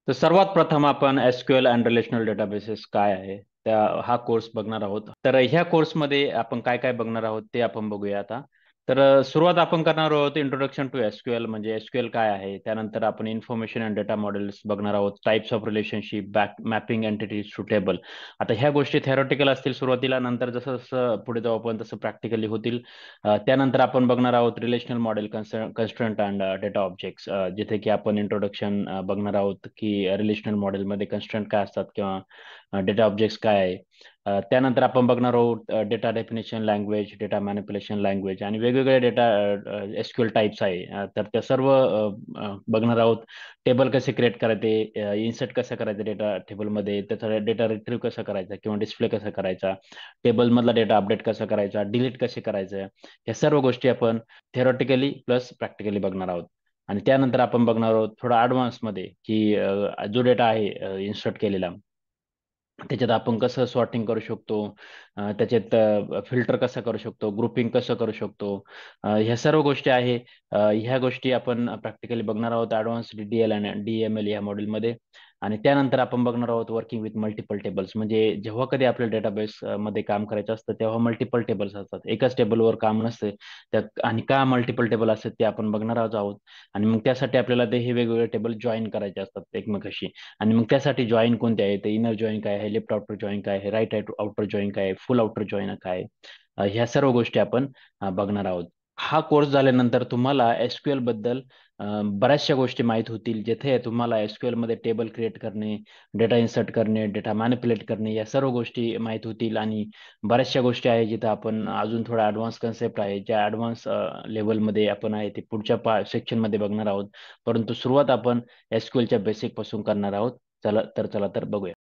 तर सर्वात प्रथम आपण एसक्यूएल अँड रिलेशनल डेटाबेसेस काय आहे हा कोर्स बघणार आहोत. तर ह्या कोर्समध्ये आपण काय काय बघणार आहोत ते आपण बघूया आता. तर सुरुवात आपण करणार आहोत इंट्रोडक्शन टू एसक्यूएल म्हणजे एसक्यूएल काय आहे. त्यानंतर आपण इन्फॉर्मेशन अँड डेटा मॉडेल्स बघणार आहोत. Types of relationship, back mapping entities to table. आता ह्या गोष्टी थेरॉटिकल असतील सुरुवातीला, नंतर जसं जसं पुढे जाऊ आपण तसं प्रॅक्टिकली होतील. त्यानंतर आपण बघणार आहोत relational model, constraint and data objects, जिथे की आपण इंट्रोडक्शन बघणार आहोत की रिलेशनल मॉडेलमध्ये कन्स्ट्रंट काय असतात किंवा डेटा ऑब्जेक्ट्स काय आहे. त्यानंतर आपण बघणार आहोत data definition language, data manipulation language आणि वेगवेगळे डेटा एसक्यूएल टाइप्स आहे. तर त्या सर्व बघणार आहोत. टेबल कसे क्रिएट करायचे, इन्सर्ट कसं करायचं डेटा टेबलमध्ये, त्याचा डेटा रिट्रीव्ह कसा करायचा किंवा डिस्प्ले कसा करायचा, टेबलमधला डेटा अपडेट कसा करायचा, डिलीट कसे करायचं, या सर्व गोष्टी आपण थेरॉटिकली प्लस प्रॅक्टिकली बघणार आहोत. आणि त्यानंतर आपण बघणार आहोत थोडा ॲडव्हान्समध्ये की जो डेटा आहे इन्सर्ट केलेला, त्याच्यात आपण कसं सॉर्टिंग करू शकतो, त्याच्यात फिल्टर कसं करू शकतो, ग्रुपिंग कसं करू शकतो. ह्या सर्व गोष्टी आहे. ह्या गोष्टी आपण प्रॅक्टिकली बघणार आहोत ॲडव्हान्स डीएल आणि डीएमएल या मॉड्यूलमध्ये. आणि त्यानंतर आपण बघणार आहोत वर्किंग विथ मल्टिपल टेबल्स, म्हणजे जेव्हा कधी आपल्या डेटाबेस मध्ये काम करायचं असतं तेव्हा मल्टिपल टेबल्स असतात, एकाच टेबलवर काम नसते. त्या आणि का मल्टिपल टेबल असतात ते आपण बघणार आहोत. आणि मग त्यासाठी आपल्याला ते हे वेगवेगळे टेबल जॉईन करायचे असतात एकमेकाशी. आणि मग त्यासाठी जॉईन कोणते आहे, ते इनर जॉईन काय आहे, लेफ्ट आउटर जॉईन काय आहे, राईट आउटर जॉईन काय आहे, फुल आउटर जॉईन काय आहे. ह्या सर्व गोष्टी आपण बघणार आहोत. हा कोर्स झाल्यानंतर तुम्हाला एसक्यूएल बद्दल बऱ्याचशा गोष्टी माहीत होतील, जिथे तुम्हाला एसक्यूएल मध्ये टेबल क्रिएट करणे, डेटा इन्सर्ट करणे, डेटा मॅनिप्युलेट करणे, या सर्व गोष्टी माहीत होतील. आणि बऱ्याचशा गोष्टी आहे जिथं आपण अजून थोडा ॲडव्हान्स कन्सेप्ट आहे, ज्या ॲडव्हान्स लेवलमध्ये आपण आहे ते पुढच्या सेक्शनमध्ये बघणार आहोत. परंतु सुरुवात आपण एसक्यूएलच्या बेसिक पासून करणार आहोत. चला तर बघूया.